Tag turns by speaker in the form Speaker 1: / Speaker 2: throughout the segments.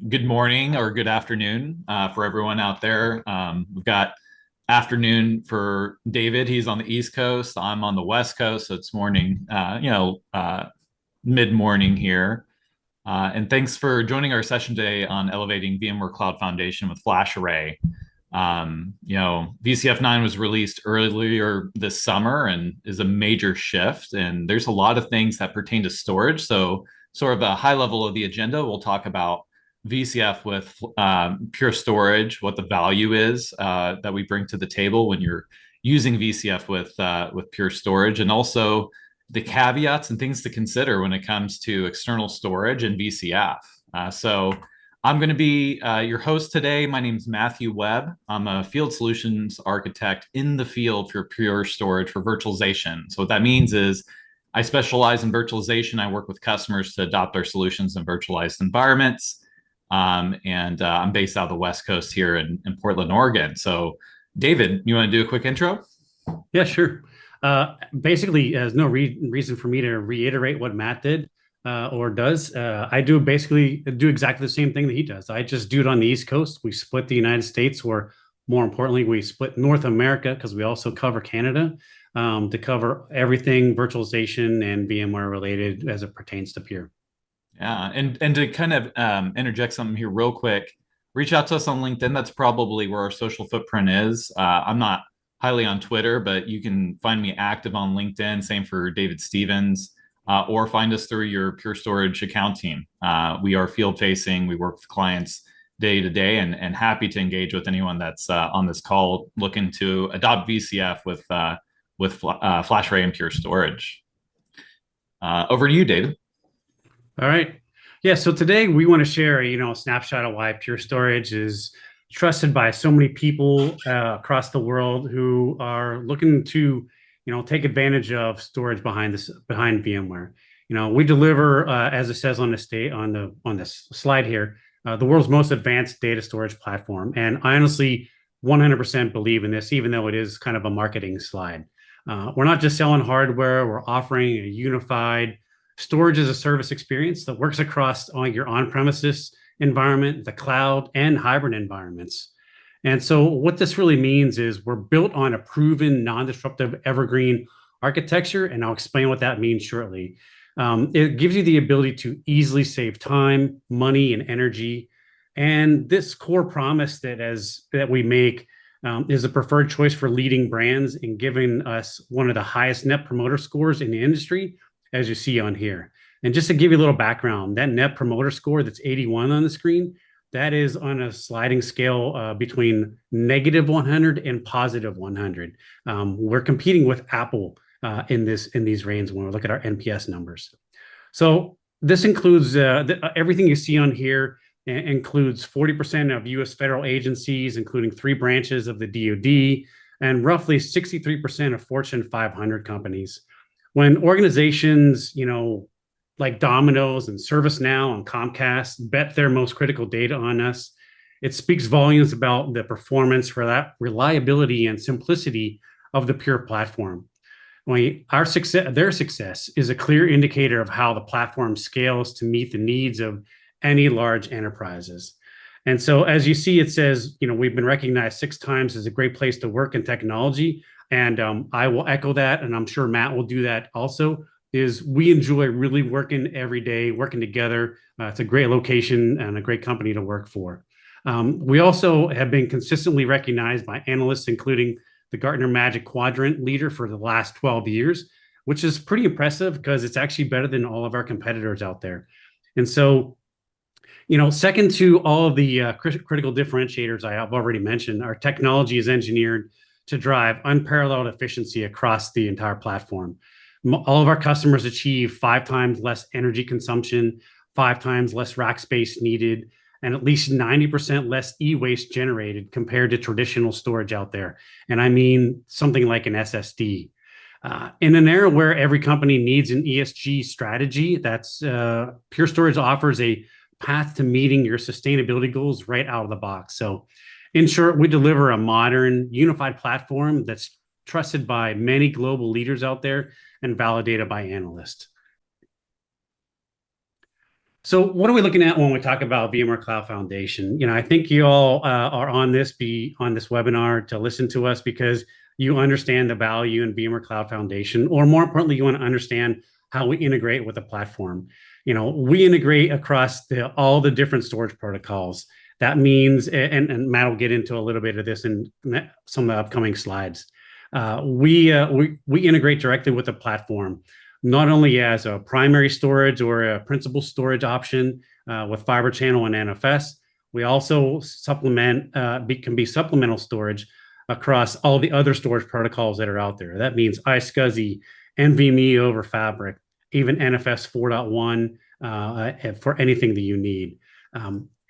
Speaker 1: Good morning or good afternoon for everyone out there. We've got afternoon for David. He's on the East Coast. I'm on the West Coast, so it's morning, mid-morning here. And thanks for joining our session today on elevating VMware Cloud Foundation with FlashArray. VCF 9 was released earlier this summer and is a major shift. And there's a lot of things that pertain to storage. So, sort of a high level of the agenda, we'll talk about VCF with Pure Storage, what the value is that we bring to the table when you're using VCF with Pure Storage, and also the caveats and things to consider when it comes to external storage and VCF. So I'm going to be your host today. My name is Matthew Webb. I'm a field solutions architect in the field for Pure Storage for virtualization. So what that means is I specialize in virtualization. I work with customers to adopt our solutions in virtualized environments. And I'm based out of the West Coast here in Portland, Oregon. So, David, you want to do a quick intro?
Speaker 2: Yeah, sure. Basically, there's no reason for me to reiterate what Matt did or does. I do basically do exactly the same thing that he does. I just do it on the East Coast. We split the United States, or more importantly, we split North America because we also cover Canada to cover everything virtualization and VMware related as it pertains to Pure.
Speaker 1: Yeah, and to kind of interject something here real quick, reach out to us on LinkedIn. That's probably where our social footprint is. I'm not highly on Twitter, but you can find me active on LinkedIn. Same for David Stevens, or find us through your Pure Storage account team. We are field facing. We work with clients day to day, and happy to engage with anyone that's on this call looking to adopt VCF with FlashArray and Pure Storage. Over to you, David.
Speaker 2: All right. Yeah. So today we want to share, a snapshot of why Pure Storage is trusted by so many people across the world who are looking to, take advantage of storage behind VMware. We deliver, as it says on on this slide here, the world's most advanced data storage platform. And I honestly 100% believe in this, even though it is kind of a marketing slide. We're not just selling hardware; we're offering a unified storage as a service experience that works across all your on-premises environment, the cloud, and hybrid environments. And so what this really means is we're built on a proven non-disruptive evergreen architecture, and I'll explain what that means shortly. It gives you the ability to easily save time, money, and energy. And this core promise that we make is a preferred choice for leading brands and giving us one of the highest net promoter scores in the industry, as you see on here. And just to give you a little background, that net promoter score that's 81 on the screen, that is on a sliding scale between -100 and +100. We're competing with Apple in these ranges when we look at our NPS numbers. So this includes everything you see on here includes 40% of U.S. federal agencies, including 3 branches of the DoD, and roughly 63% of Fortune 500 companies. When organizations, like Domino's and ServiceNow and Comcast bet their most critical data on us, it speaks volumes about the performance, reliability, and simplicity of the Pure platform. Their success is a clear indicator of how the platform scales to meet the needs of any large enterprises. And so, as you see, it says, we've been recognized 6 times as a great place to work in technology. And I will echo that, and I'm sure Matt will do that also, is we enjoy really working every day, working together. It's a great location and a great company to work for. We also have been consistently recognized by analysts, including the Gartner Magic Quadrant leader for the last 12 years, which is pretty impressive because it's actually better than all of our competitors out there. And so, second to all of the critical differentiators I have already mentioned, our technology is engineered to drive unparalleled efficiency across the entire platform. All of our customers achieve 5 times less energy consumption, 5 times less rack space needed, and at least 90% less e-waste generated compared to traditional storage out there. And I mean something like an SSD. In an era where every company needs an ESG strategy, that's Pure Storage offers a path to meeting your sustainability goals right out of the box. So in short, we deliver a modern, unified platform that's trusted by many global leaders out there and validated by analysts. So, what are we looking at when we talk about VMware Cloud Foundation? I think you all are on this webinar to listen to us because you understand the value in VMware Cloud Foundation, or more importantly, you want to understand how we integrate with the platform. We integrate across all the different storage protocols. That means, and Matt will get into a little bit of this in some of the upcoming slides. We integrate directly with the platform, not only as a primary storage or a principal storage option with Fiber Channel and NFS. We also can be supplemental storage across all the other storage protocols that are out there. That means iSCSI, NVMe over Fabric, even NFS 4.1 for anything that you need.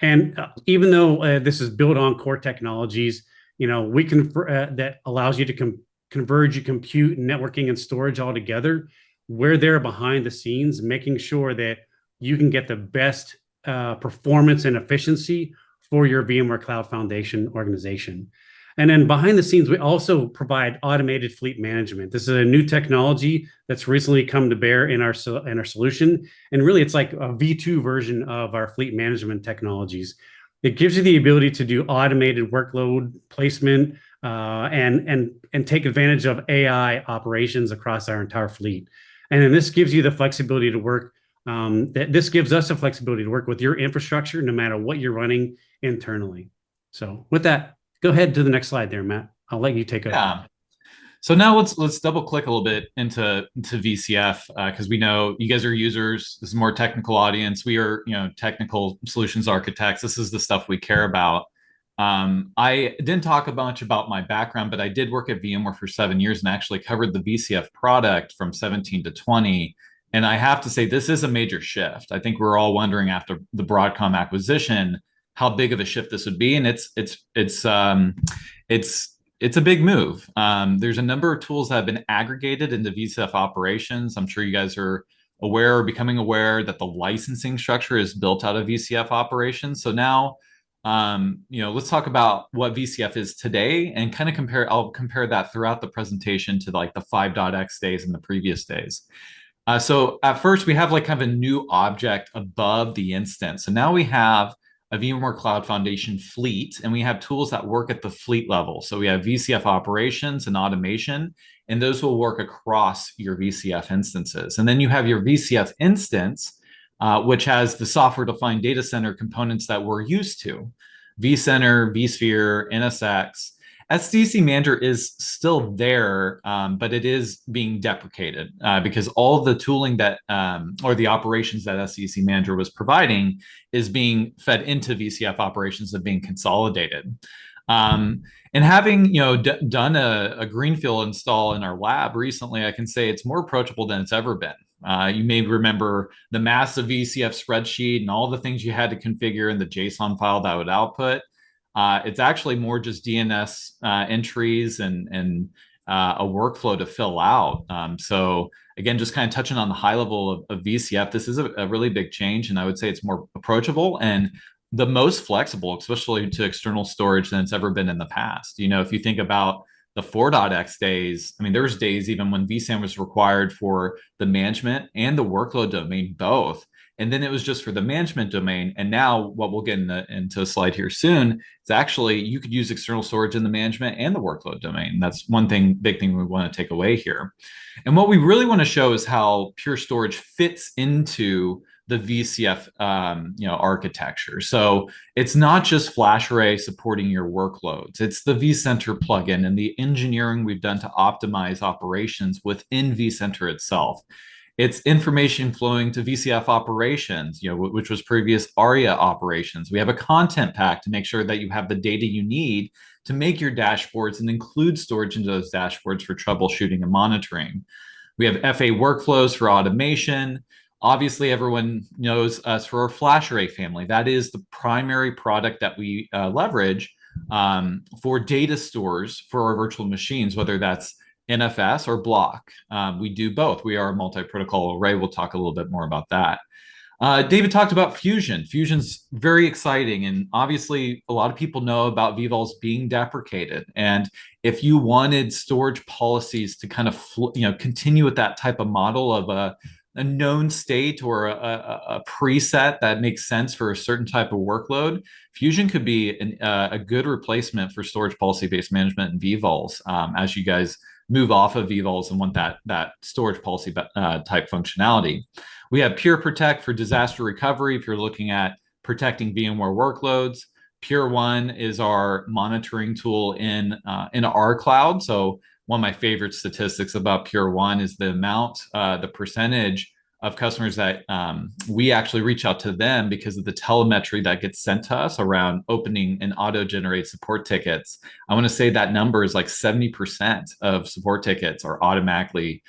Speaker 2: And even though this is built on core technologies, we can that allows you to converge your compute, networking, and storage all together. We're there behind the scenes, making sure that you can get the best performance and efficiency for your VMware Cloud Foundation organization. And then behind the scenes, we also provide automated fleet management. This is a new technology that's recently come to bear in our solution. And really, it's like a V2 version of our fleet management technologies. It gives you the ability to do automated workload placement and take advantage of AI operations across our entire fleet. And then this gives you the flexibility to work. This gives us the flexibility to work with your infrastructure, no matter what you're running internally. So with that, go ahead to the next slide there, Matt. I'll let you take over.
Speaker 1: Yeah. So now let's double click a little bit into VCF because we know you guys are users. This is a more technical audience. We are technical solutions architects. This is the stuff we care about. I didn't talk a bunch about my background, but I did work at VMware for 7 years and actually covered the VCF product from 17 to 20. And I have to say, this is a major shift. I think we're all wondering after the Broadcom acquisition how big of a shift this would be, and it's a big move. There's a number of tools that have been aggregated into VCF operations. I'm sure you guys are aware or becoming aware that the licensing structure is built out of VCF operations. So now, let's talk about what VCF is today and kind of I'll compare that throughout the presentation to like the 5.x days and the previous days. So at first we have like kind of a new object above the instance. So now we have a VMware Cloud Foundation fleet, and we have tools that work at the fleet level. So we have VCF operations and automation, and those will work across your VCF instances. And then you have your VCF instance, which has the software-defined data center components that we're used to: vCenter, vSphere, NSX. SDC Manager is still there, but it is being deprecated because all of the tooling that, or the operations that SDC Manager was providing is being fed into VCF operations and being consolidated. And having done a greenfield install in our lab recently, I can say it's more approachable than it's ever been. You may remember the massive VCF spreadsheet and all the things you had to configure in the JSON file that would output. It's actually more just DNS entries and a workflow to fill out. So again, just kind of touching on the high level of VCF, this is a really big change, and I would say it's more approachable and the most flexible, especially to external storage, than it's ever been in the past. If you think about the 4.x days, I mean, there was days even when vSAN was required for the management and the workload domain both. And then it was just for the management domain. And now what we'll get into a slide here soon is actually you could use external storage in the management and the workload domain. That's one big thing we want to take away here. And what we really want to show is how Pure Storage fits into the VCF architecture. So it's not just FlashArray supporting your workloads. It's the vCenter plugin and the engineering we've done to optimize operations within vCenter itself. It's information flowing to VCF operations, which was previous ARIA operations. We have a content pack to make sure that you have the data you need to make your dashboards and include storage into those dashboards for troubleshooting and monitoring. We have FA workflows for automation. Obviously, everyone knows us for our FlashArray family. That is the primary product that we leverage for data stores for our virtual machines, whether that's NFS or block. We do both. We are a multi-protocol array. We'll talk a little bit more about that. David talked about Fusion. Fusion's very exciting, and obviously a lot of people know about vVols being deprecated. And if you wanted storage policies to kind of continue with that type of model of a known state or a preset that makes sense for a certain type of workload, Fusion could be a good replacement for storage policy-based management and vvols as you guys move off of vvols and want that storage policy type functionality. We have Pure Protect for disaster recovery if you're looking at protecting VMware workloads. Pure One is our monitoring tool in our cloud. So one of my favorite statistics about Pure One is the percentage of customers that we actually reach out to them because of the telemetry that gets sent to us around opening and auto-generate support tickets. I want to say that number is like 70% of support tickets are automatically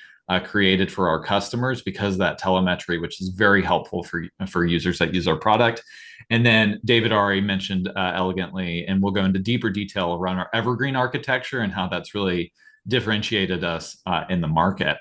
Speaker 1: created for our customers because of that telemetry, which is very helpful for users that use our product. And then David already mentioned elegantly, and we'll go into deeper detail around our evergreen architecture and how that's really differentiated us in the market.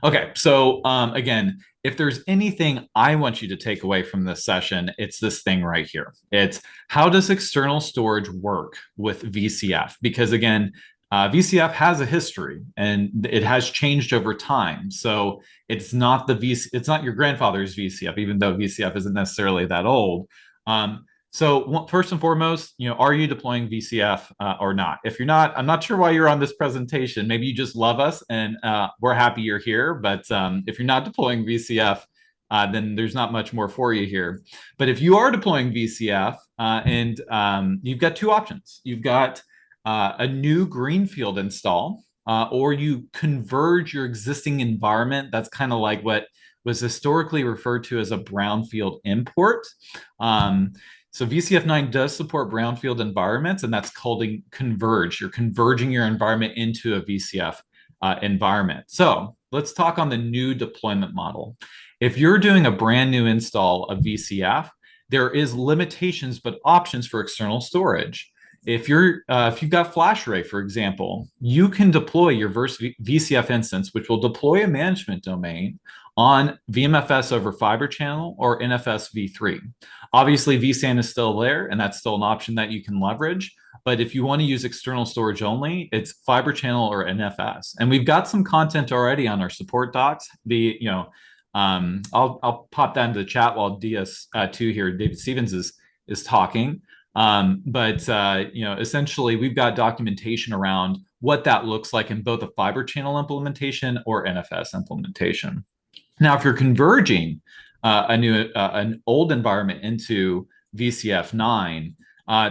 Speaker 1: Okay, so again, if there's anything I want you to take away from this session, it's this thing right here. It's how does external storage work with VCF? Because again, VCF has a history and it has changed over time. So it's not it's not your grandfather's VCF, even though VCF isn't necessarily that old. So first and foremost, are you deploying VCF or not? If you're not, I'm not sure why you're on this presentation. Maybe you just love us and we're happy you're here. But if you're not deploying VCF, then there's not much more for you here. But if you are deploying VCF and you've got two options. You've got a new greenfield install, or you converge your existing environment. That's kind of like what was historically referred to as a brownfield import. So VCF 9 does support brownfield environments, and that's called converge. You're converging your environment into a VCF environment. So let's talk on the new deployment model. If you're doing a brand new install of VCF, there is limitations but options for external storage. If you've got FlashArray, for example, you can deploy your VCF instance, which will deploy a management domain on VMFS over Fiber Channel or NFS v3. Obviously, vSAN is still there, and that's still an option that you can leverage. But if you want to use external storage only, it's Fiber Channel or NFS. And we've got some content already on our support docs. I'll pop that into the chat while DS2 here, David Stevens is talking. Essentially, we've got documentation around what that looks like in both a Fiber Channel implementation or NFS implementation. Now, if you're converging an old environment into VCF 9,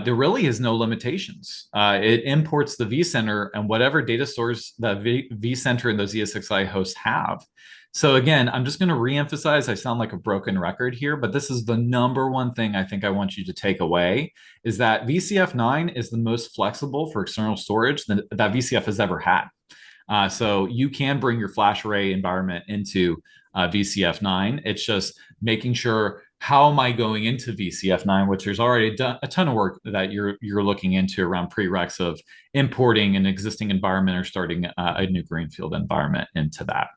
Speaker 1: there really is no limitations. It imports the vCenter and whatever data stores the vCenter and those ESXi hosts have. So again, I'm just going to reemphasize, I sound like a broken record here, but this is the number one thing I think I want you to take away, is that VCF 9 is the most flexible for external storage that VCF has ever had. So you can bring your FlashArray environment into VCF 9. It's just making sure, how am I going into VCF 9, which there's already a ton of work that you're looking into around prereqs of importing an existing environment or starting a new greenfield environment into that.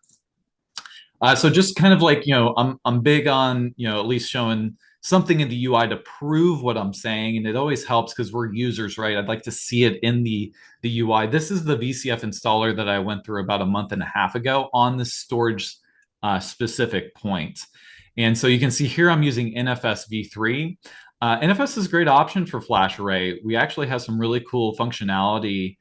Speaker 1: So just kind of like, I'm big on, at least showing something in the UI to prove what I'm saying. And it always helps because we're users, right? I'd like to see it in the UI. This is the VCF installer that I went through about a month and a half ago on the storage specific point. And so you can see here I'm using NFS v3. NFS is a great option for FlashArray. We actually have some really cool functionality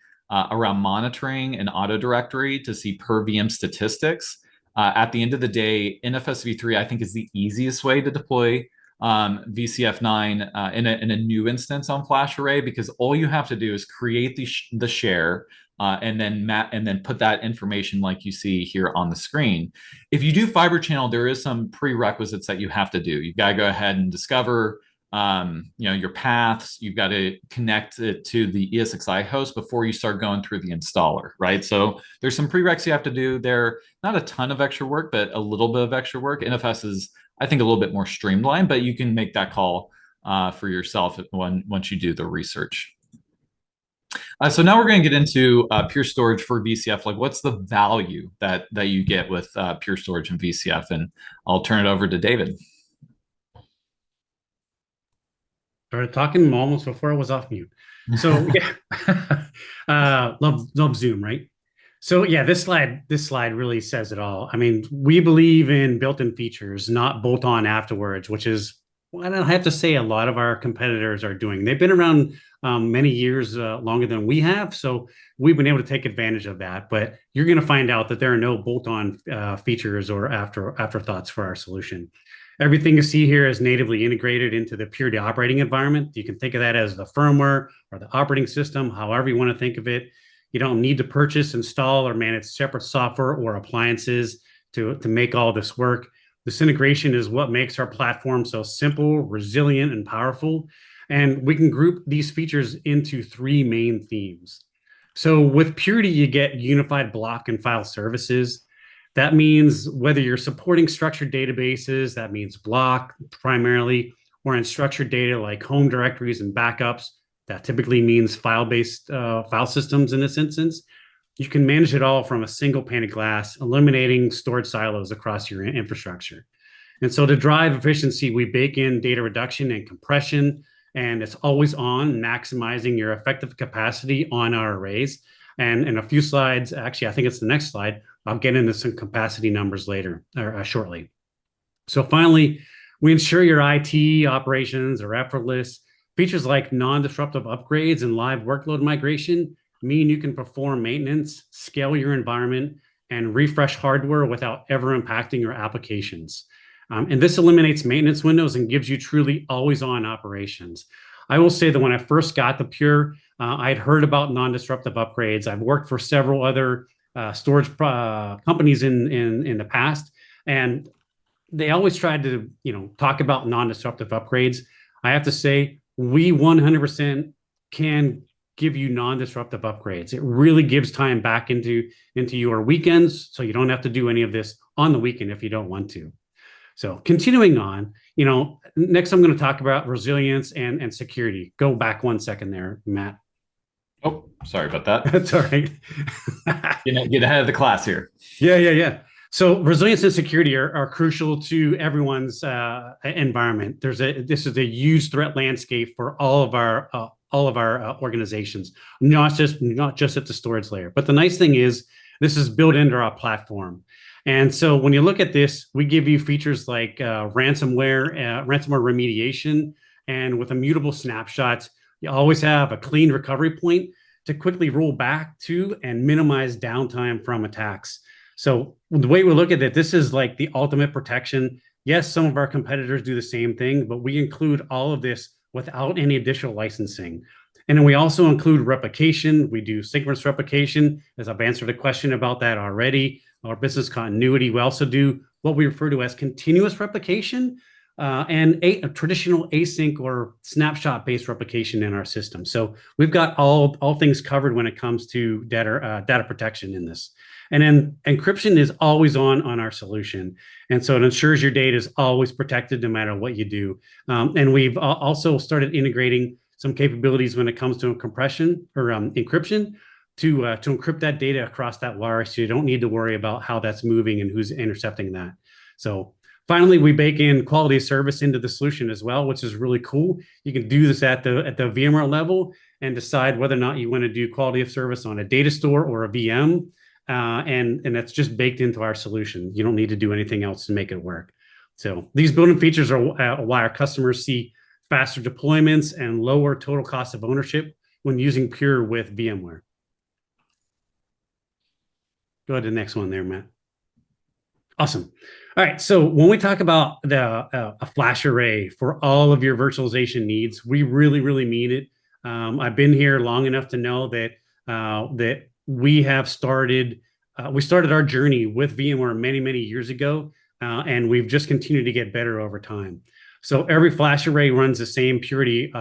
Speaker 1: around monitoring and auto directory to see per VM statistics. At the end of the day, NFS v3, I think, is the easiest way to deploy VCF 9 in a new instance on FlashArray, because all you have to do is create the share and then put that information like you see here on the screen. If you do Fiber Channel, there is some prerequisites that you have to do. You've got to go ahead and discover your paths. You've got to connect it to the ESXi host before you start going through the installer, right? So there's some prereqs you have to do there. Not a ton of extra work, but a little bit of extra work. NFS is, I think, a little bit more streamlined, but you can make that call for yourself once you do the research. So now we're going to get into Pure Storage for VCF. Like, what's the value that you get with Pure Storage and VCF? And I'll turn it over to David.
Speaker 2: Started talking almost before I was off mute. So yeah, love Zoom, right? So yeah, this slide really says it all. I mean, we believe in built-in features, not bolt-on afterwards, which is what I have to say a lot of our competitors are doing. They've been around many years longer than we have, so we've been able to take advantage of that. But you're going to find out that there are no bolt-on features or afterthoughts for our solution. Everything you see here is natively integrated into the Purity operating environment. You can think of that as the firmware or the operating system, however you want to think of it. You don't need to purchase, install, or manage separate software or appliances to make all this work. This integration is what makes our platform so simple, resilient, and powerful. And we can group these features into three main themes. So with Purity, you get unified block and file services. That means whether you're supporting structured databases, that means block primarily, or in structured data like home directories and backups, that typically means file-based file systems in this instance. You can manage it all from a single pane of glass, eliminating storage silos across your infrastructure. And so to drive efficiency, we bake in data reduction and compression, and it's always on, maximizing your effective capacity on our arrays. And in a few slides, actually, I think it's the next slide, I'll get into some capacity numbers later or shortly. So finally, we ensure your IT operations are effortless. Features like non-disruptive upgrades and live workload migration mean you can perform maintenance, scale your environment, and refresh hardware without ever impacting your applications. And this eliminates maintenance windows and gives you truly always-on operations. I will say that when I first got the Pure, I'd heard about non-disruptive upgrades. I've worked for several other storage companies in the past, and they always tried to talk about non-disruptive upgrades. I have to say we 100% can give you non-disruptive upgrades. It really gives time back into your weekends, so you don't have to do any of this on the weekend if you don't want to. So continuing on, next I'm going to talk about resilience and security. Go back 1 second there, Matt.
Speaker 1: Oh, sorry about that.
Speaker 2: That's all right.
Speaker 1: Get ahead of the class here.
Speaker 2: Yeah. So resilience and security are crucial to everyone's environment. This is a huge threat landscape for all of our organizations, not just at the storage layer. But the nice thing is this is built into our platform. And so when you look at this, we give you features like ransomware remediation, and with immutable snapshots, you always have a clean recovery point to quickly roll back to and minimize downtime from attacks. So the way we look at it, this is like the ultimate protection. Yes, some of our competitors do the same thing, but we include all of this without any additional licensing. And then we also include replication. We do synchronous replication, as I've answered a question about that already. Our business continuity. We also do what we refer to as continuous replication and a traditional async or snapshot-based replication in our system. So we've got all things covered when it comes to data protection in this. And then encryption is always on our solution. And so it ensures your data is always protected no matter what you do. And we've also started integrating some capabilities when it comes to compression or encryption to encrypt that data across that wire, so you don't need to worry about how that's moving and who's intercepting that. So finally, we bake in quality of service into the solution as well, which is really cool. You can do this at the VMware level and decide whether or not you want to do quality of service on a data store or a VM, and that's just baked into our solution. You don't need to do anything else to make it work. So these built-in features are why our customers see faster deployments and lower total cost of ownership when using Pure with VMware. Go ahead to the next one there, Matt. Awesome. All right. So when we talk about a flash array for all of your virtualization needs, we really, really mean it. I've been here long enough to know that we have started our journey with VMware many, many years ago, and we've just continued to get better over time. So every flash array runs the same Purity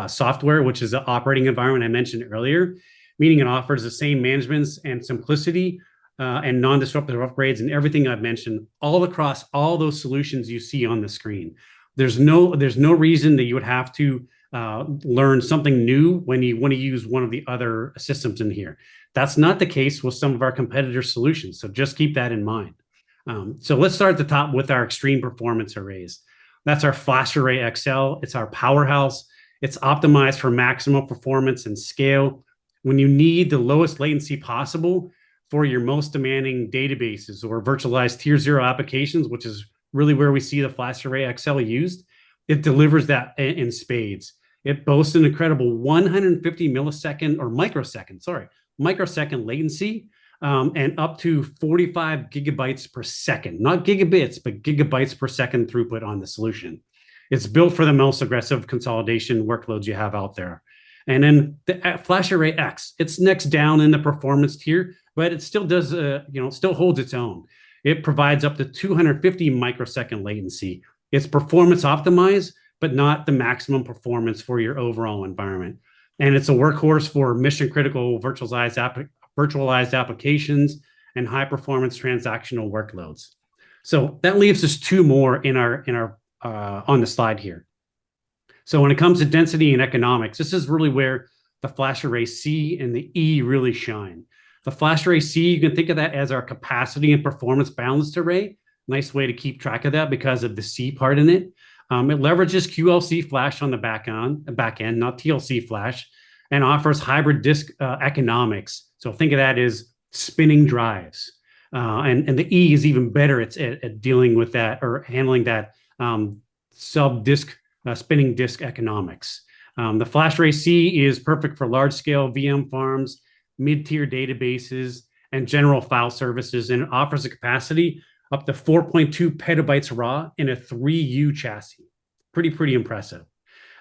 Speaker 2: software, which is the operating environment I mentioned earlier, meaning it offers the same management and simplicity and non-disruptive upgrades and everything I've mentioned all across all those solutions you see on the screen. There's no reason that you would have to learn something new when you want to use one of the other systems in here. That's not the case with some of our competitor solutions. So just keep that in mind. So let's start at the top with our extreme performance arrays. That's our Flash Array XL. It's our powerhouse. It's optimized for maximum performance and scale. When you need the lowest latency possible, for your most demanding databases or virtualized tier zero applications, which is really where we see the FlashArray XL used. It delivers that in spades. It boasts an incredible 150 millisecond or microsecond latency, and up to 45 gigabytes per second, not gigabits, but gigabytes per second throughput on the solution. It's built for the most aggressive consolidation workloads you have out there. And then the FlashArray X, it's next down in the performance tier, but it still does, still holds its own. It provides up to 250 microsecond latency. It's performance optimized, but not the maximum performance for your overall environment. And it's a workhorse for mission critical virtualized applications and high performance transactional workloads. So that leaves us two more in our on the slide here. So when it comes to density and economics, this is really where the FlashArray C and the E really shine. The FlashArray C, you can think of that as our capacity and performance balanced array. Nice way to keep track of that because of the C part in it. It leverages QLC flash on the back end, not TLC flash, and offers hybrid disk economics. So think of that as spinning drives. And the E is even better at dealing with that or handling that sub-disk spinning disk economics. The FlashArray C is perfect for large-scale VM farms, mid-tier databases, and general file services, and it offers a capacity up to 4.2 petabytes raw in a 3U chassis. Pretty impressive.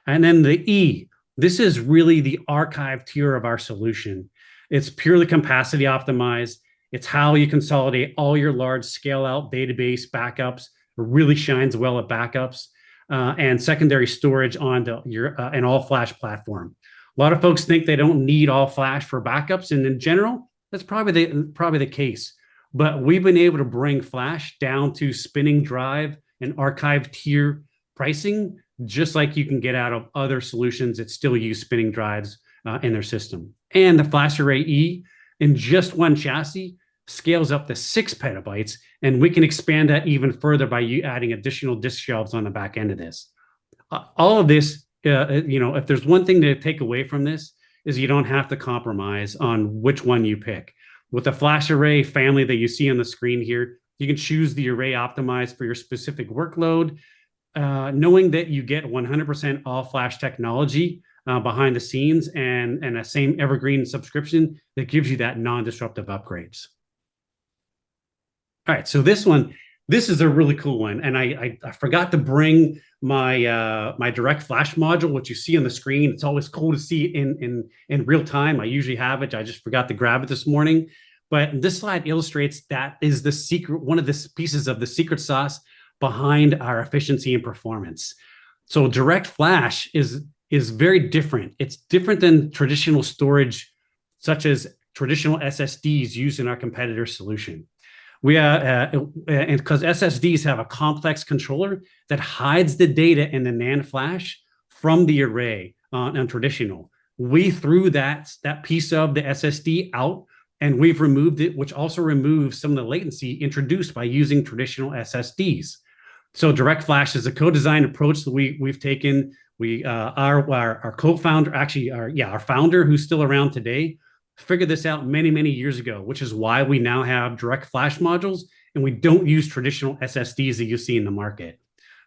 Speaker 2: And then the E, this is really the archive tier of our solution. It's purely capacity optimized. It's how you consolidate all your large scale out database backups. It really shines well at backups and secondary storage onto your an all flash platform. A lot of folks think they don't need all flash for backups, and in general, that's probably the case. But we've been able to bring flash down to spinning drive and archive tier pricing, just like you can get out of other solutions that still use spinning drives in their system. And the FlashArray E in just one chassis scales up to 6 petabytes, and we can expand that even further by you adding additional disk shelves on the back end of this. All of this, if there's one thing to take away from this, is you don't have to compromise on which one you pick. With the FlashArray family that you see on the screen here, you can choose the array optimized for your specific workload, knowing that you get 100% all flash technology behind the scenes and a same evergreen subscription that gives you that non-disruptive upgrades. All right, so this is a really cool one, and I forgot to bring my my direct flash module, which you see on the screen. It's always cool to see it in real time. I usually have it. I just forgot to grab it this morning. But this slide illustrates that is the secret, one of the pieces of the secret sauce behind our efficiency and performance. So direct flash is very different. It's different than traditional storage, such as traditional SSDs used in our competitor solution. And because SSDs have a complex controller that hides the data in the NAND flash from the array on traditional. We threw that piece of the SSD out, and we've removed it, which also removes some of the latency introduced by using traditional SSDs. So direct flash is a co-design approach that we've taken. Our co-founder, actually our founder, who's still around today, figured this out many years ago, which is why we now have direct flash modules and we don't use traditional SSDs that you see in the market.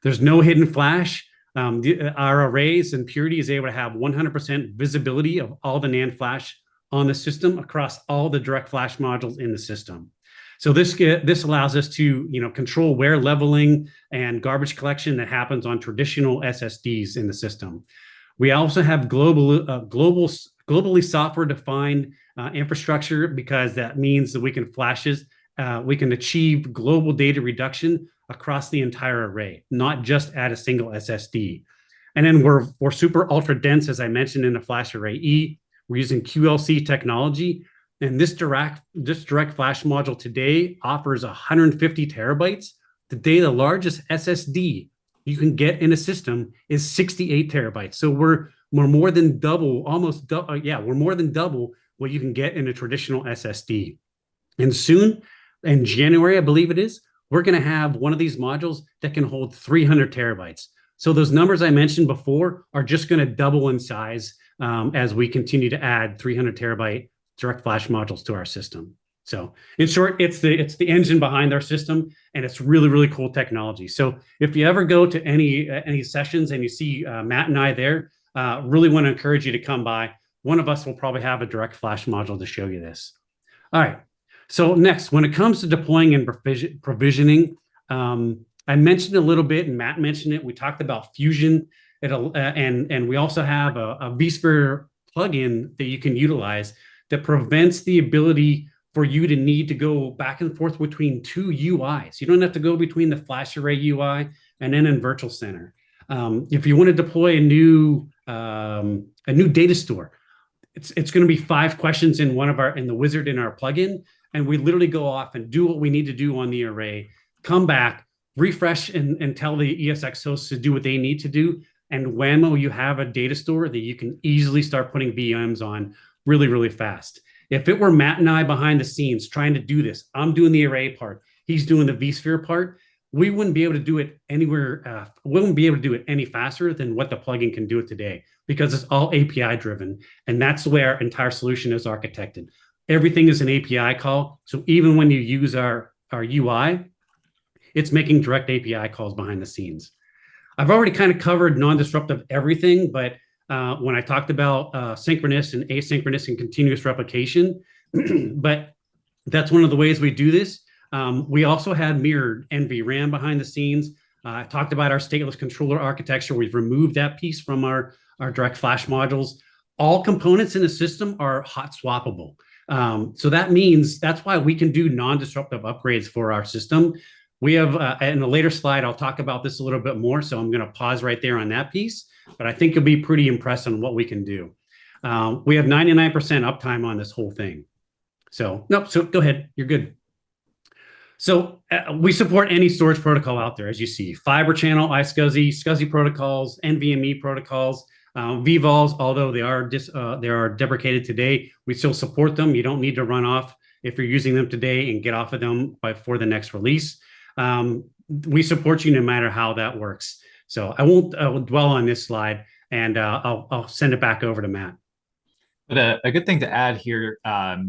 Speaker 2: There's no hidden flash. Our arrays and Purity is able to have 100% visibility of all the NAND flash on the system across all the direct flash modules in the system. So this allows us to control wear leveling and garbage collection that happens on traditional SSDs in the system. We also have globally software-defined infrastructure, because that means that we can achieve global data reduction across the entire array, not just at a single SSD. And then we're super ultra dense, as I mentioned, in the FlashArray E. We're using QLC technology, and this direct flash module today offers 150 terabytes. Today, the largest SSD you can get in a system is 68 terabytes. So we're more than double, we're more than double what you can get in a traditional SSD. And soon, in January, I believe it is, we're going to have one of these modules that can hold 300 terabytes. So those numbers I mentioned before are just going to double in size as we continue to add 300 terabyte direct flash modules to our system. So in short, it's the engine behind our system, and it's really really cool technology. So if you ever go to any sessions and you see Matt and I there, really want to encourage you to come by. One of us will probably have a direct flash module to show you this. All right. So next, when it comes to deploying and provisioning, I mentioned a little bit, and Matt mentioned it. We talked about Fusion, and we also have a vSphere plugin that you can utilize that prevents the ability for you to need to go back and forth between two UIs. You don't have to go between the flash array UI and then in Virtual Center. If you want to deploy a new data store, it's going to be 5 questions in the wizard in our plugin, and we literally go off and do what we need to do on the array, come back, refresh, and tell the ESX hosts to do what they need to do. And whammo, you have a data store that you can easily start putting VMs on really, really fast. If it were Matt and I behind the scenes trying to do this, I'm doing the array part, he's doing the vSphere part, we wouldn't be able to do it anywhere. We wouldn't be able to do it any faster than what the plugin can do it today, because it's all API driven. And that's the way our entire solution is architected. Everything is an API call. So even when you use our UI, it's making direct API calls behind the scenes. I've already kind of covered non-disruptive everything, but when I talked about synchronous and asynchronous and continuous replication, but that's one of the ways we do this. We also had mirrored NVRAM behind the scenes. I talked about our stateless controller architecture. We've removed that piece from our direct flash modules. All components in the system are hot swappable. So that means that's why we can do non-disruptive upgrades for our system. We have, in a later slide, I'll talk about this a little bit more. So I'm going to pause right there on that piece, but I think you'll be pretty impressed on what we can do. We have 99% uptime on this whole thing. So, nope, so go ahead. You're good. So we support any storage protocol out there, as you see: fiber channel, iSCSI, SCSI protocols, NVMe protocols, vVols. Although they are deprecated today, we still support them. You don't need to run off if you're using them today and get off of them before the next release. We support you no matter how that works. So I won't dwell on this slide, and I'll send it back over to Matt.
Speaker 1: But a good thing to add here,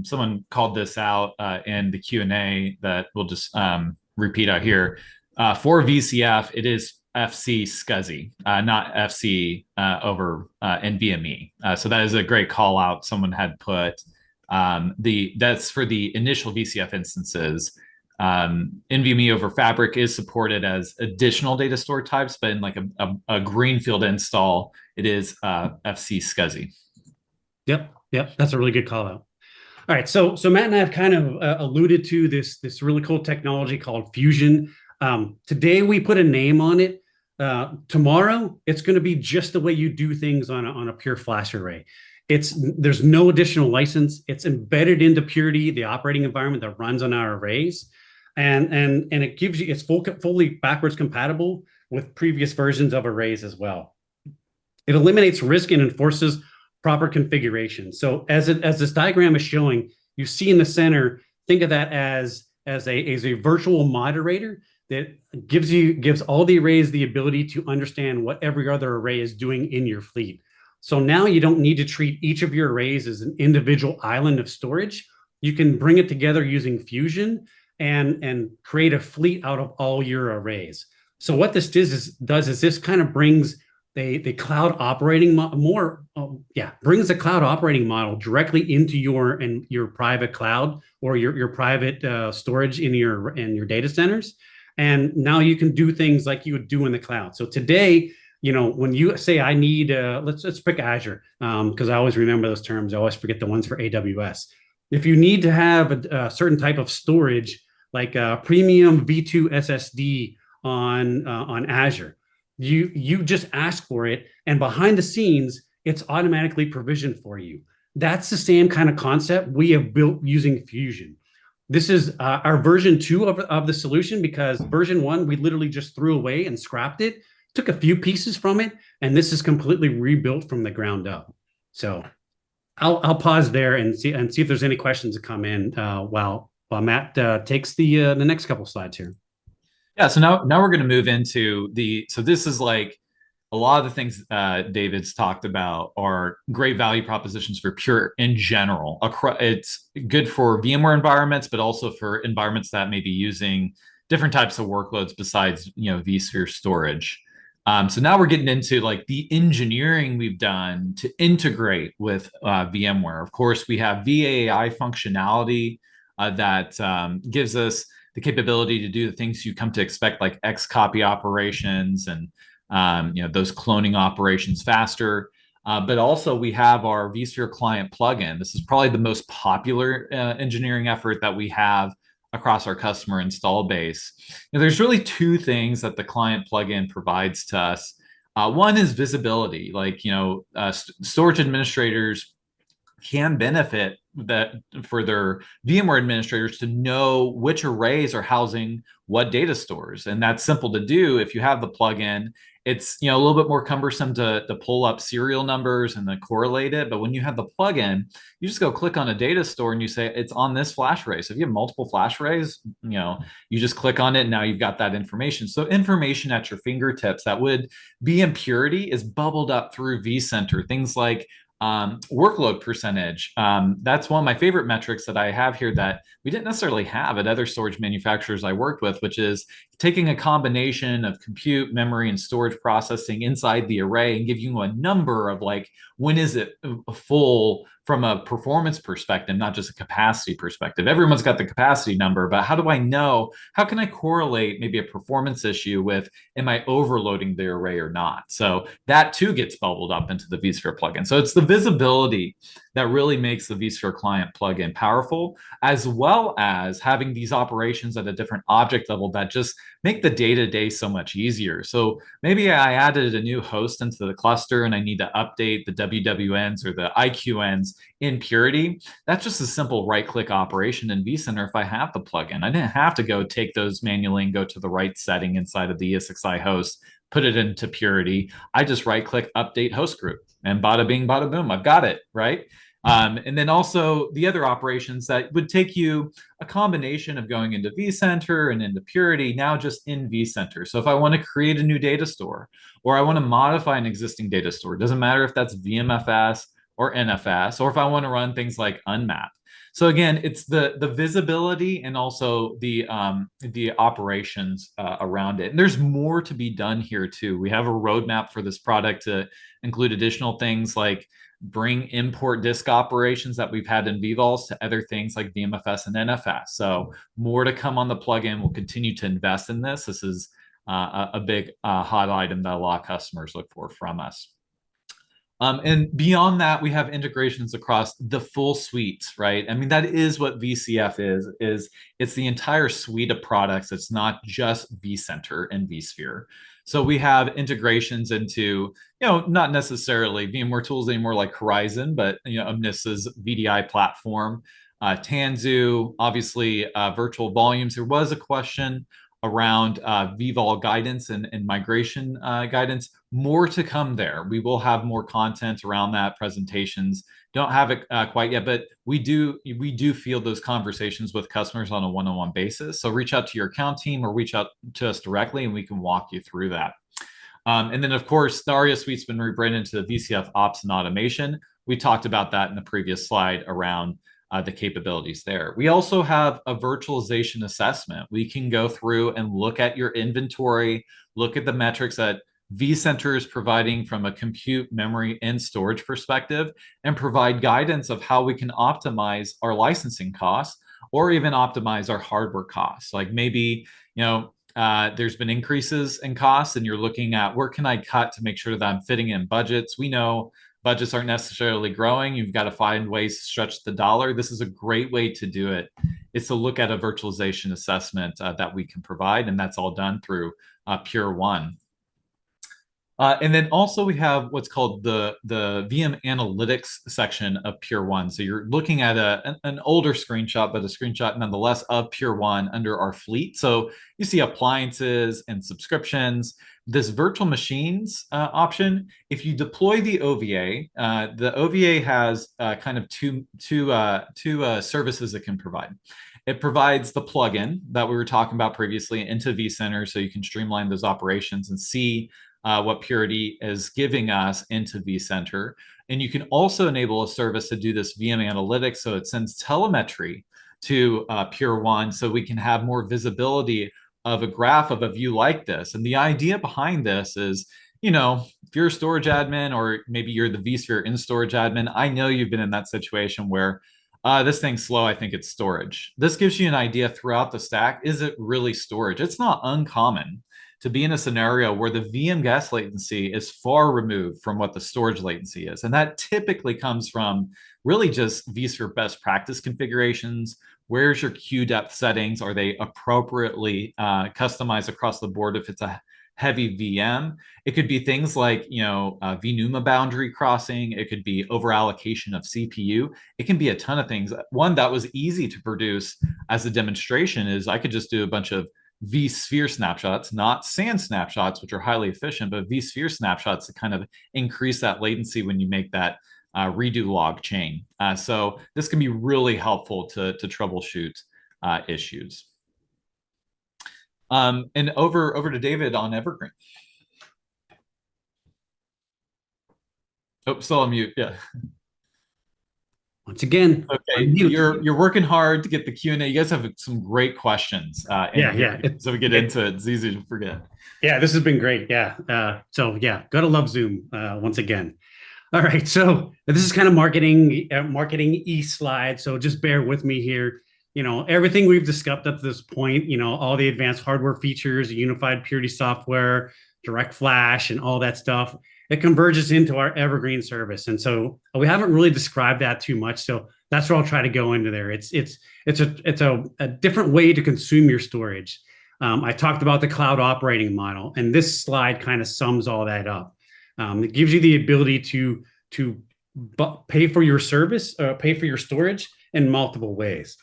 Speaker 1: someone called this out in the Q&A that we'll just repeat out here. For VCF, it is FC SCSI, not FC over NVMe. So that is a great call out someone had put. That's for the initial VCF instances. NVMe over Fabric is supported as additional data store types, but in like a greenfield install, it is FC SCSI.
Speaker 2: Yep. That's a really good call out. All right, so Matt and I have kind of alluded to this really cool technology called Fusion. Today we put a name on it. Tomorrow it's going to be just the way you do things on a pure flash array. There's no additional license. It's embedded into Purity, the operating environment that runs on our arrays, and it gives you, it's fully backwards compatible with previous versions of arrays as well. It eliminates risk and enforces proper configuration. So as this diagram is showing, you see in the center, think of that as a virtual moderator that gives all the arrays the ability to understand what every other array is doing in your fleet. So now you don't need to treat each of your arrays as an individual island of storage. You can bring it together using Fusion and create a fleet out of all your arrays. So what this does is this kind of brings the cloud operating brings the cloud operating model directly into your private cloud or your private storage in your data centers. And now you can do things like you would do in the cloud. So today, when you say I need, let's pick Azure, because I always remember those terms. I always forget the ones for AWS. If you need to have a certain type of storage, like a premium V2 SSD on Azure, you just ask for it, and behind the scenes, it's automatically provisioned for you. That's the same kind of concept we have built using Fusion. This is our version 2 of the solution, because version 1 we literally just threw away and scrapped it, took a few pieces from it, and this is completely rebuilt from the ground up. So I'll pause there and see if there's any questions that come in while Matt takes the next couple slides here.
Speaker 1: Yeah, so now we're going to move into so this is like a lot of the things David's talked about are great value propositions for Pure in general. It's good for VMware environments, but also for environments that may be using different types of workloads besides, vSphere storage. So now we're getting into like the engineering we've done to integrate with VMware. Of course, we have VAI functionality that gives us the capability to do the things you come to expect, like Xcopy operations and those cloning operations faster. But also we have our vSphere client plugin. This is probably the most popular engineering effort that we have across our customer install base. There's really two things that the client plugin provides to us. One is visibility, like storage administrators can benefit that for their VMware administrators to know which arrays are housing what data stores. And that's simple to do if you have the plugin. It's a little bit more cumbersome to pull up serial numbers and then correlate it. But when you have the plugin, you just go click on a data store and you say it's on this flash array. So if you have multiple flash arrays, you just click on it and now you've got that information. So information at your fingertips that would be in Purity is bubbled up through vCenter. Things like workload percentage. That's one of my favorite metrics that I have here that we didn't necessarily have at other storage manufacturers I worked with, which is taking a combination of compute, memory, and storage processing inside the array and give you a number of like, when is it full from a performance perspective, not just a capacity perspective. Everyone's got the capacity number, but how do I know? How can I correlate maybe a performance issue with, am I overloading the array or not? So that too gets bubbled up into the vSphere plugin. So it's the visibility that really makes the vSphere client plugin powerful, as well as having these operations at a different object level that just make the day-to-day so much easier. So maybe I added a new host into the cluster and I need to update the WWNs or the IQNs in Purity. That's just a simple right-click operation in vCenter if I have the plugin. I didn't have to go take those manually and go to the right setting inside of the ESXi host, put it into Purity. I just right-click update host group and bada bing, bada boom, I've got it, right? And then also the other operations that would take you a combination of going into vCenter and into Purity, now just in vCenter. So if I want to create a new data store or I want to modify an existing data store, it doesn't matter if that's VMFS or NFS, or if I want to run things like unmap. So again, it's the visibility and also the operations around it. And there's more to be done here too. We have a roadmap for this product to include additional things like bring import disk operations that we've had in vVols to other things like VMFS and NFS. So more to come on the plugin. We'll continue to invest in this. This is a big hot item that a lot of customers look for from us. And beyond that, we have integrations across the full suite, right? I mean, that is what VCF is it's the entire suite of products. It's not just vCenter and vSphere. So we have integrations into, not necessarily VMware tools anymore like Horizon, but, Omnis's VDI platform, Tanzu, obviously virtual volumes. There was a question around vVol guidance and migration guidance. More to come there. We will have more content around that, presentations. Don't have it quite yet, but we do field those conversations with customers on a one-on-one basis. So reach out to your account team or reach out to us directly and we can walk you through that. And then of course, the ARIA suite's been rebranded into the VCF Ops and Automation. We talked about that in the previous slide around the capabilities there. We also have a virtualization assessment. We can go through and look at your inventory, look at the metrics that vCenter is providing from a compute, memory, and storage perspective, and provide guidance of how we can optimize our licensing costs or even optimize our hardware costs. Like maybe, there's been increases in costs and you're looking at where can I cut to make sure that I'm fitting in budgets. We know budgets aren't necessarily growing. You've got to find ways to stretch the dollar. This is a great way to do it. It's to look at a virtualization assessment that we can provide, and that's all done through Pure One. And then also we have what's called the VM analytics section of Pure One. So you're looking at an older screenshot, but a screenshot nonetheless of Pure One under our fleet. So you see appliances and subscriptions. This virtual machines option, if you deploy the OVA has kind of two services it can provide. It provides the plugin that we were talking about previously into vCenter so you can streamline those operations and see what Purity is giving us into vCenter. And you can also enable a service to do this VM analytics. So it sends telemetry to Pure One so we can have more visibility of a graph of a view like this. And the idea behind this is, if you're a storage admin or maybe you're the vSphere in storage admin, I know you've been in that situation where this thing's slow. I think it's storage. This gives you an idea throughout the stack. Is it really storage? It's not uncommon to be in a scenario where the VM guest latency is far removed from what the storage latency is. And that typically comes from really just vSphere best practice configurations. Where's your queue depth settings? Are they appropriately customized across the board if it's a heavy VM? It could be things like, vNUMA boundary crossing. It could be over allocation of CPU. It can be a ton of things. One that was easy to produce as a demonstration is I could just do a bunch of vSphere snapshots, not SAN snapshots, which are highly efficient, but vSphere snapshots to kind of increase that latency when you make that redo log chain. So this can be really helpful to troubleshoot issues. And over to David on Evergreen. Oh, still on mute. Yeah.
Speaker 2: Once again,
Speaker 1: okay, you're working hard to get the Q&A. You guys have some great questions.
Speaker 2: Yeah.
Speaker 1: So we get into it. It's easy to forget.
Speaker 2: Yeah, this has been great. Yeah. So yeah, gotta love Zoom once again. All right, so this is kind of marketing slide. So just bear with me here. Everything we've discussed up to this point, all the advanced hardware features, unified Purity software, direct flash, and all that stuff, it converges into our Evergreen service. And so we haven't really described that too much. So that's where I'll try to go into there. It's a different way to consume your storage. I talked about the cloud operating model, and this slide kind of sums all that up. It gives you the ability to pay for your service, pay for your storage in multiple ways.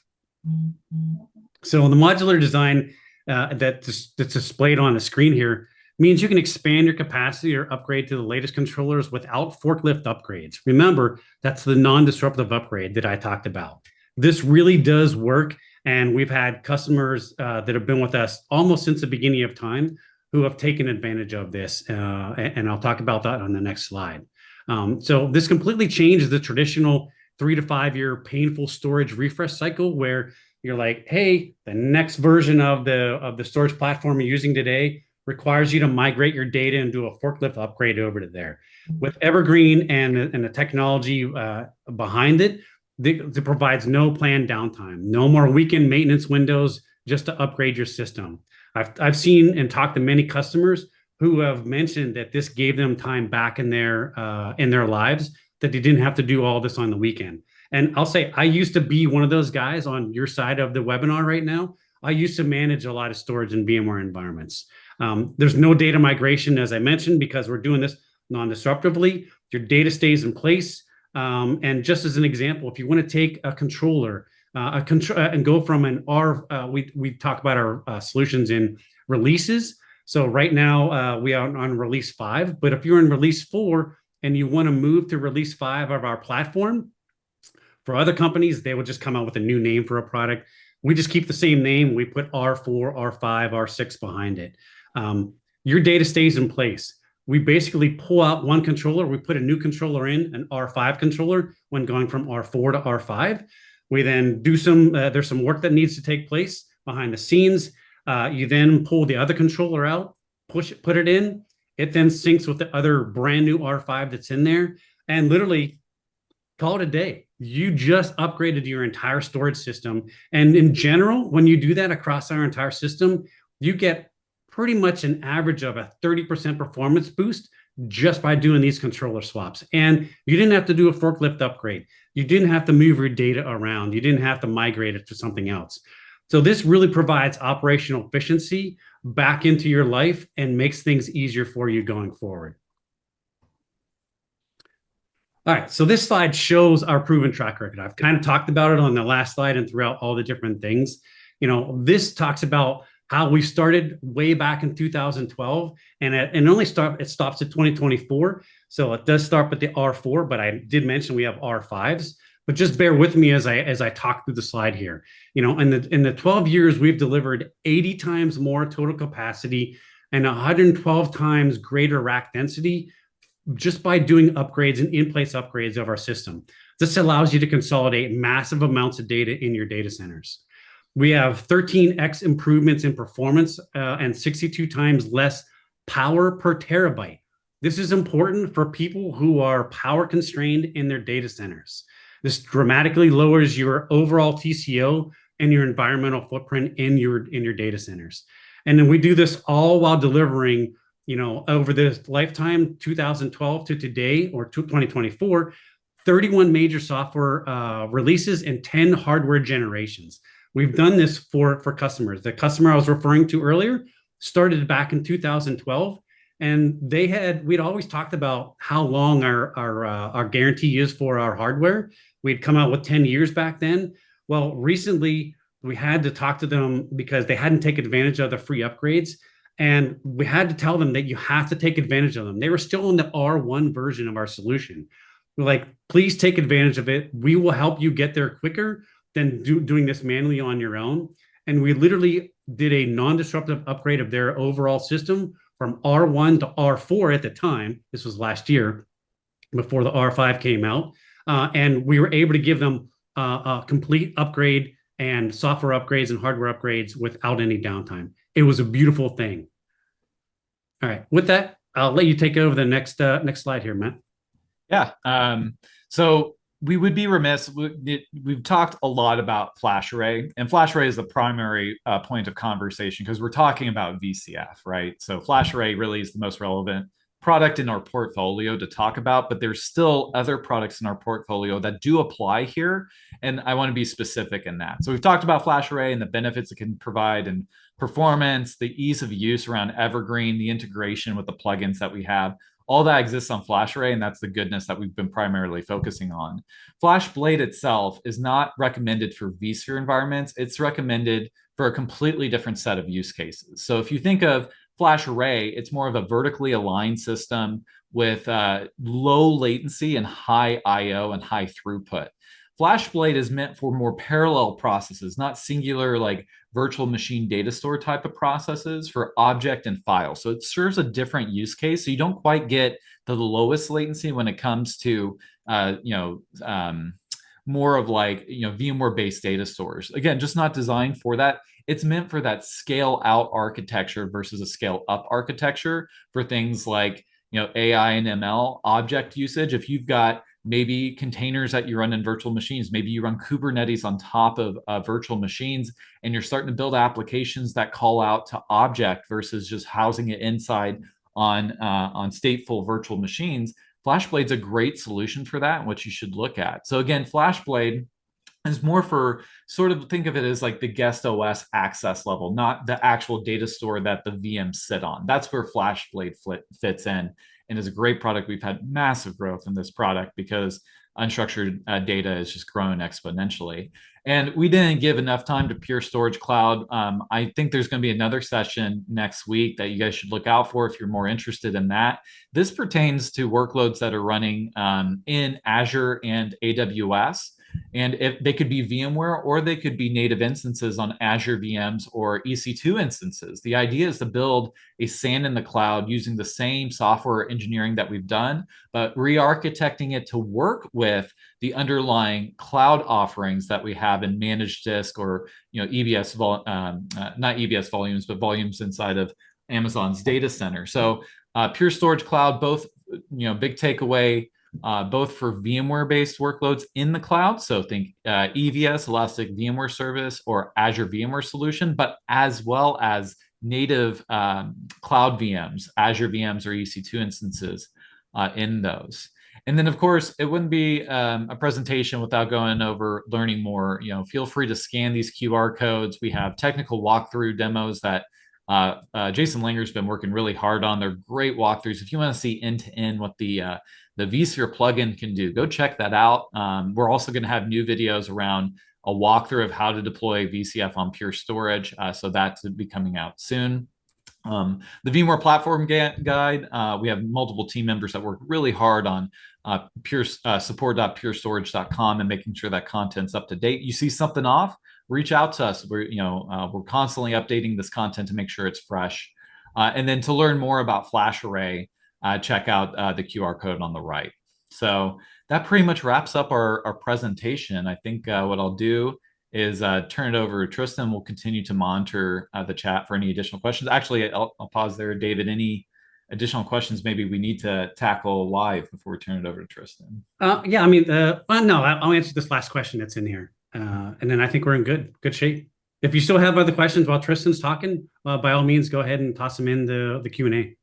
Speaker 2: So the modular design that's displayed on the screen here means you can expand your capacity or upgrade to the latest controllers without forklift upgrades. Remember, that's the non-disruptive upgrade that I talked about. This really does work, and we've had customers that have been with us almost since the beginning of time who have taken advantage of this, and I'll talk about that on the next slide. So this completely changes the traditional 3 to 5 year painful storage refresh cycle where you're like, hey, the next version of the storage platform you're using today requires you to migrate your data and do a forklift upgrade over to there. With Evergreen and the technology behind it, it provides no planned downtime, no more weekend maintenance windows just to upgrade your system. I've seen and talked to many customers who have mentioned that this gave them time back in their lives, that they didn't have to do all this on the weekend. And I'll say, I used to be one of those guys on your side of the webinar right now. I used to manage a lot of storage in VMware environments. There's no data migration, as I mentioned, because we're doing this non-disruptively. Your data stays in place. And just as an example, if you want to take a controller and go from an we talk about our solutions in releases. So right now we are on release 5, but if you're in release 4 and you want to move to release 5 of our platform, for other companies, they will just come out with a new name for a product. We just keep the same name. We put R4, R5, R6 behind it. Your data stays in place. We basically pull out one controller. We put a new controller in, an R5 controller, when going from R4 to R5. We then do there's some work that needs to take place behind the scenes. You then pull the other controller out, put it in. It then syncs with the other brand new R5 that's in there, and literally call it a day. You just upgraded your entire storage system. And in general, when you do that across our entire system, you get pretty much an average of a 30% performance boost just by doing these controller swaps. And you didn't have to do a forklift upgrade. You didn't have to move your data around. You didn't have to migrate it to something else. So this really provides operational efficiency back into your life and makes things easier for you going forward. All right, so this slide shows our proven track record. I've kind of talked about it on the last slide and throughout all the different things. This talks about how we started way back in 2012, and it stops at 2024. So it does start with the R4, but I did mention we have R5s. But just bear with me as I talk through the slide here. In the 12 years, we've delivered 80 times more total capacity and 112 times greater rack density just by doing upgrades and in-place upgrades of our system. This allows you to consolidate massive amounts of data in your data centers. We have 13x improvements in performance and 62 times less power per terabyte. This is important for people who are power constrained in their data centers. This dramatically lowers your overall TCO and your environmental footprint in your data centers. And then we do this all while delivering, over this lifetime, 2012 to today, or 2024, 31 major software releases and 10 hardware generations. We've done this for customers. The customer I was referring to earlier started back in 2012, and we'd always talked about how long our guarantee is for our hardware. We'd come out with 10 years back then. Well, recently we had to talk to them because they hadn't taken advantage of the free upgrades. And we had to tell them that you have to take advantage of them. They were still in the R1 version of our solution. We're like, please take advantage of it. We will help you get there quicker than doing this manually on your own. And we literally did a non-disruptive upgrade of their overall system from R1 to R4 at the time. This was last year before the R5 came out. And we were able to give them a complete upgrade and software upgrades and hardware upgrades without any downtime. It was a beautiful thing. All right, with that, I'll let you take over the next slide here, Matt.
Speaker 1: Yeah. So we would be remiss. We've talked a lot about flash array, and flash array is the primary point of conversation because we're talking about VCF, right? So flash array really is the most relevant product in our portfolio to talk about, but there's still other products in our portfolio that do apply here, and I want to be specific in that. So we've talked about flash array and the benefits it can provide and performance, the ease of use around Evergreen, the integration with the plugins that we have. All that exists on FlashArray, and that's the goodness that we've been primarily focusing on. FlashBlade itself is not recommended for vSphere environments. It's recommended for a completely different set of use cases. So if you think of FlashArray, it's more of a vertically aligned system with low latency and high I/O and high throughput. FlashBlade is meant for more parallel processes, not singular like virtual machine data store type of processes for object and file. So it serves a different use case. So you don't quite get the lowest latency when it comes to more of like VMware based data stores. Again, just not designed for that. It's meant for that scale out architecture versus a scale up architecture for things like AI and ML object usage. If you've got maybe containers that you run in virtual machines, maybe you run Kubernetes on top of virtual machines, and you're starting to build applications that call out to object versus just housing it inside on stateful virtual machines. FlashBlade's a great solution for that, and what you should look at. So again, FlashBlade is more for sort of think of it as like the guest OS access level, not the actual data store that the VMs sit on. That's where FlashBlade fits in, and is a great product. We've had massive growth in this product because unstructured data is just growing exponentially. And we didn't give enough time to Pure Storage Cloud. I think there's going to be another session next week that you guys should look out for if you're more interested in that. This pertains to workloads that are running in Azure and AWS. And if they could be VMware or they could be native instances on Azure VMs or EC2 instances. The idea is to build a SAN in the cloud using the same software engineering that we've done, but re-architecting it to work with the underlying cloud offerings that we have in managed disk or EBS, not EBS volumes, but volumes inside of Amazon's data center. So Pure Storage Cloud, both big takeaway. Both for VMware-based workloads in the cloud, so think EVS, Elastic VMware Service, or Azure VMware Solution, but as well as native cloud VMs, Azure VMs or EC2 instances in those. And then, of course, it wouldn't be a presentation without going over learning more. Feel free to scan these QR codes. We have technical walkthrough demos that Jason Langer's been working really hard on. They're great walkthroughs. If you want to see end-to-end what the vSphere plugin can do, go check that out. We're also going to have new videos around a walkthrough of how to deploy VCF on Pure Storage. So that's be coming out soon. The VMware platform guide, we have multiple team members that work really hard on support.purestorage.com and making sure that content's up to date. You see something off, reach out to us. We're constantly updating this content to make sure it's fresh. And then to learn more about FlashArray, check out the QR code on the right. So that pretty much wraps up our presentation. I think what I'll do is turn it over to Tristan. We'll continue to monitor the chat for any additional questions. Actually, I'll pause there. David, any additional questions maybe we need to tackle live before we turn it over to Tristan?
Speaker 2: Yeah, I mean, well, no, I'll answer this last question that's in here, and then I think we're in good shape. If you still have other questions while Tristan's talking, by all means, go ahead and toss them in the Q&A.